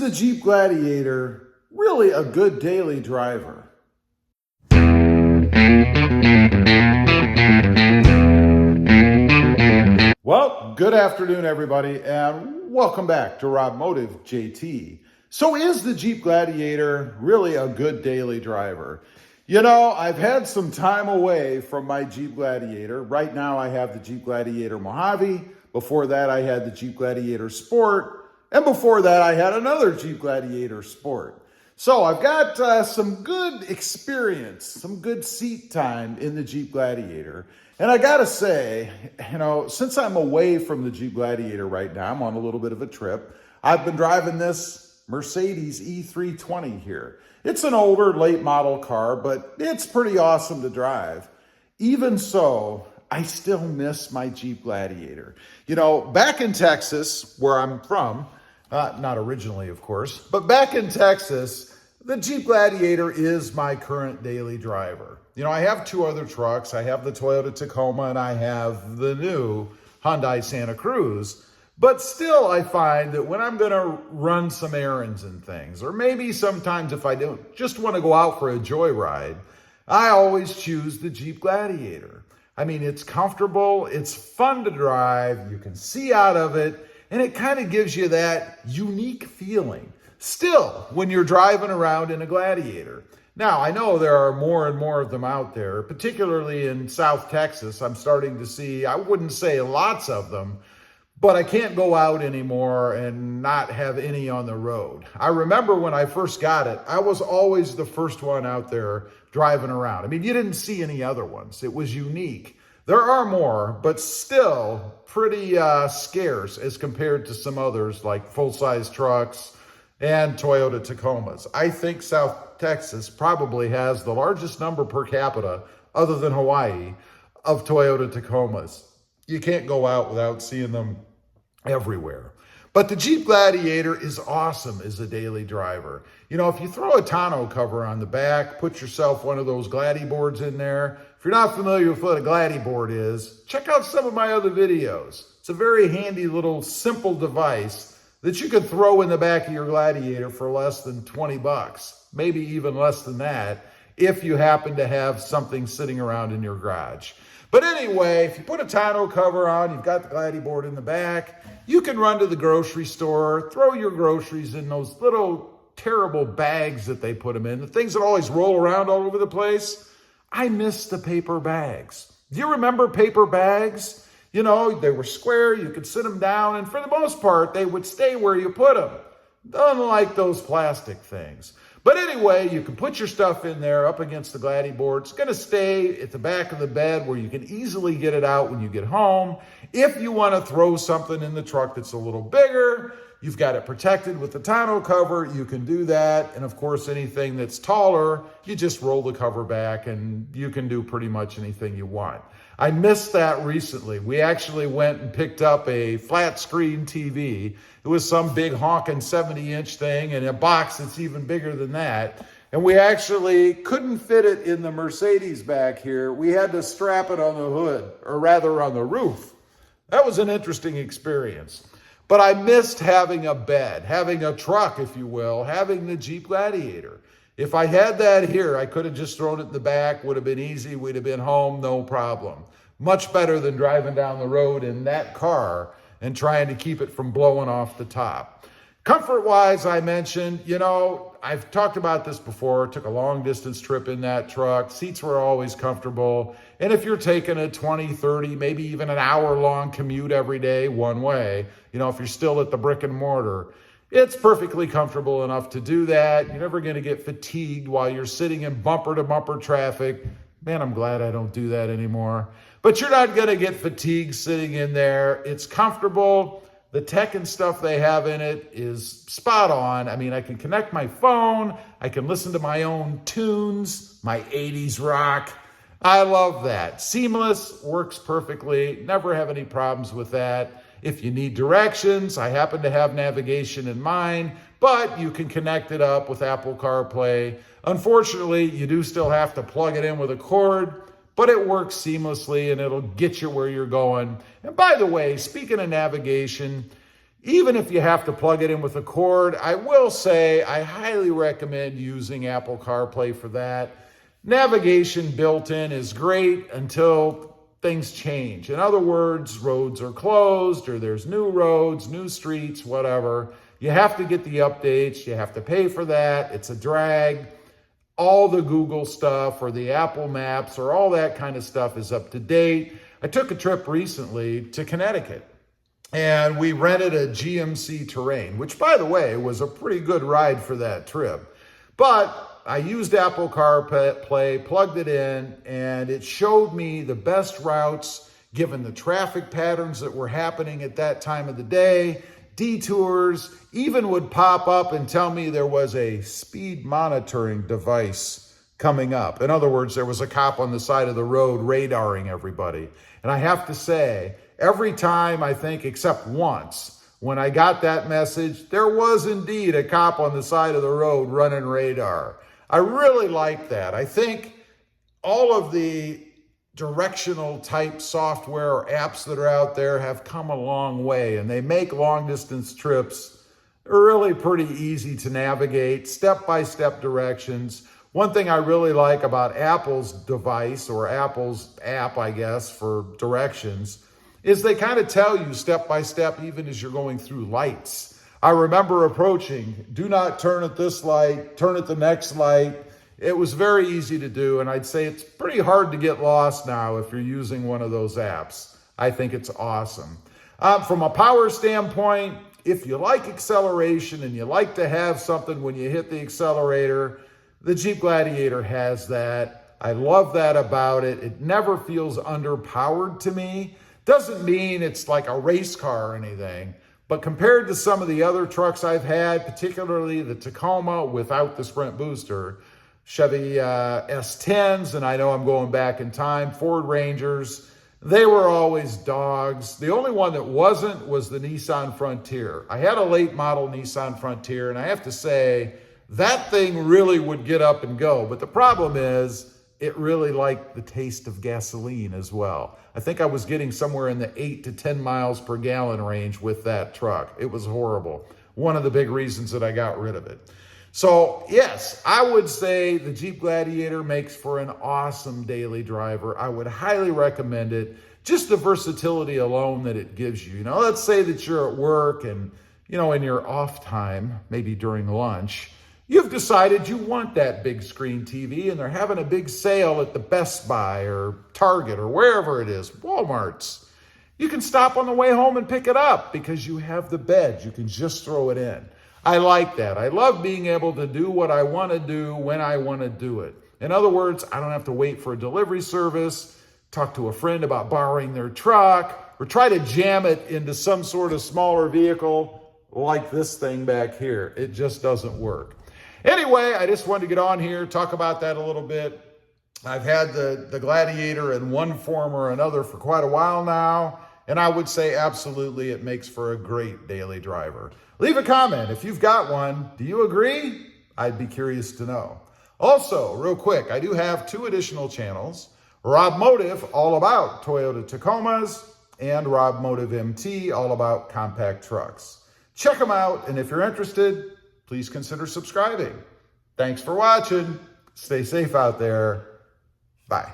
the Jeep Gladiator really a good daily driver? Well, good afternoon, everybody, and welcome back to Rob Motive JT. So is the Jeep Gladiator really a good daily driver? You know, I've had some time away from my Jeep Gladiator. Right now I have the Jeep Gladiator Mojave. Before that I had the Jeep Gladiator Sport. And before that I had another Jeep Gladiator Sport. So I've got some good experience, some good seat time in the Jeep Gladiator. And I gotta say, you know, since I'm away from the Jeep Gladiator right now, I'm on a little bit of a trip. I've been driving this Mercedes E320 here. It's an older, late model car, but it's pretty awesome to drive. Even so, I still miss my Jeep Gladiator. You know, back in Texas, where I'm from, not originally, of course, but back in Texas, the Jeep Gladiator is my current daily driver. You know, I have two other trucks. I have the Toyota Tacoma and I have the new Hyundai Santa Cruz. But still, I find that when I'm going to run some errands and things, or maybe sometimes if I don't just want to go out for a joyride, I always choose the Jeep Gladiator. I mean, it's comfortable, it's fun to drive, you can see out of it, and it kind of gives you that unique feeling still when you're driving around in a Gladiator. Now, I know there are more and more of them out there, particularly in South Texas. I'm starting to see, I wouldn't say lots of them, but I can't go out anymore and not have any on the road. I remember when I first got it, I was always the first one out there driving around. I mean, you didn't see any other ones. It was unique. There are more, but still pretty scarce as compared to some others like full-size trucks and Toyota Tacomas. I think South Texas probably has the largest number per capita, other than Hawaii, of Toyota Tacomas. You can't go out without seeing them everywhere. But the Jeep Gladiator is awesome as a daily driver. You know, if you throw a tonneau cover on the back, put yourself one of those Gladi boards in there. If you're not familiar with what a Gladi board is, check out some of my other videos. It's a very handy little simple device that you could throw in the back of your Gladiator for less than 20 bucks, maybe even less than that, if you happen to have something sitting around in your garage. But anyway, if you put a tonneau cover on, you've got the Gladi board in the back, you can run to the grocery store, throw your groceries in those little terrible bags that they put them in, the things that always roll around all over the place. I miss the paper bags. Do you remember paper bags? You know, they were square, you could sit them down, and for the most part, they would stay where you put them, unlike those plastic things. But anyway, you can put your stuff in there up against the Gladi board. It's going to stay at the back of the bed where you can easily get it out when you get home. If you want to throw something in the truck that's a little bigger, you've got it protected with the tonneau cover, you can do that. And of course, anything that's taller, you just roll the cover back and you can do pretty much anything you want. I missed that recently. We actually went and picked up a flat screen TV. It was some big honking 70-inch thing and a box that's even bigger than that. And we actually couldn't fit it in the Mercedes back here. We had to strap it on the hood, or rather on the roof. That was an interesting experience. But I missed having a bed, having a truck, if you will, having the Jeep Gladiator. If I had that here, I could have just thrown it in the back, would have been easy, we'd have been home, no problem. Much better than driving down the road in that car and trying to keep it from blowing off the top. Comfort-wise, I mentioned, you know, I've talked about this before, took a long-distance trip in that truck. Seats were always comfortable. And if you're taking a 20, 30, maybe even an hour-long commute every day one way, you know, if you're still at the brick and mortar, it's perfectly comfortable enough to do that. You're never going to get fatigued while you're sitting in bumper-to-bumper traffic. Man, I'm glad I don't do that anymore. But you're not going to get fatigued sitting in there. It's comfortable. The tech and stuff they have in it is spot on. I mean, I can connect my phone. I can listen to my own tunes, my 80s rock. I love that. Seamless, works perfectly. Never have any problems with that. If you need directions, I happen to have navigation in mind, but you can connect it up with Apple CarPlay. Unfortunately, you do still have to plug it in with a cord, but it works seamlessly and it'll get you where you're going. And by the way, speaking of navigation, Even if you have to plug it in with a cord, I will say I highly recommend using Apple CarPlay for that. Navigation built in is great until things change. In other words, roads are closed or there's new roads, new streets, whatever. You have to get the updates. You have to pay for that. It's a drag. All the Google stuff or the Apple Maps or all that kind of stuff is up to date. I took a trip recently to Connecticut. And we rented a GMC Terrain, which, by the way, was a pretty good ride for that trip. But I used Apple CarPlay, plugged it in, and it showed me the best routes given the traffic patterns that were happening at that time of the day. Detours even would pop up and tell me there was a speed monitoring device coming up. In other words, there was a cop on the side of the road radaring everybody. And I have to say, every time, I think, except once, when I got that message, there was indeed a cop on the side of the road running radar. I really like that. I think all of the directional type software or apps that are out there have come a long way, and they make long distance trips really pretty easy to navigate, step-by-step directions. One thing I really like about Apple's device, or Apple's app, I guess, for directions, is they kind of tell you step by step, even as you're going through lights. I remember approaching, do not turn at this light, turn at the next light. It was very easy to do, and I'd say it's pretty hard to get lost now if you're using one of those apps. I think it's awesome. From a power standpoint, if you like acceleration and you like to have something when you hit the accelerator, the Jeep Gladiator has that. I love that about it. It never feels underpowered to me. Doesn't mean it's like a race car or anything, but compared to some of the other trucks I've had, particularly the Tacoma without the Sprint booster, Chevy S10s, and I know I'm going back in time, Ford Rangers, they were always dogs. The only one that wasn't was the Nissan Frontier. I had a late model Nissan Frontier, and I have to say, that thing really would get up and go. But the problem is, it really liked the taste of gasoline as well. I think I was getting somewhere in the 8 to 10 miles per gallon range with that truck. It was horrible. One of the big reasons that I got rid of it. So yes, I would say the Jeep Gladiator makes for an awesome daily driver. I would highly recommend it. Just the versatility alone that it gives you. You know, let's say that you're at work and, you know, in your off time, maybe during lunch, you've decided you want that big screen TV and they're having a big sale at the Best Buy or Target or wherever it is, Walmart's. You can stop on the way home and pick it up because you have the bed. You can just throw it in. I like that. I love being able to do what I want to do when I want to do it. In other words, I don't have to wait for a delivery service, talk to a friend about borrowing their truck, or try to jam it into some sort of smaller vehicle like this thing back here. It just doesn't work. Anyway, I just wanted to get on here, talk about that a little bit. I've had the Gladiator in one form or another for quite a while now, and I would say absolutely it makes for a great daily driver. Leave a comment if you've got one. Do you agree? I'd be curious to know. Also, real quick, I do have 2 additional channels. Rob Motive, all about Toyota Tacomas, and Rob Motive MT, all about compact trucks. Check them out, and if you're interested, please consider subscribing. Thanks for watching. Stay safe out there. Bye.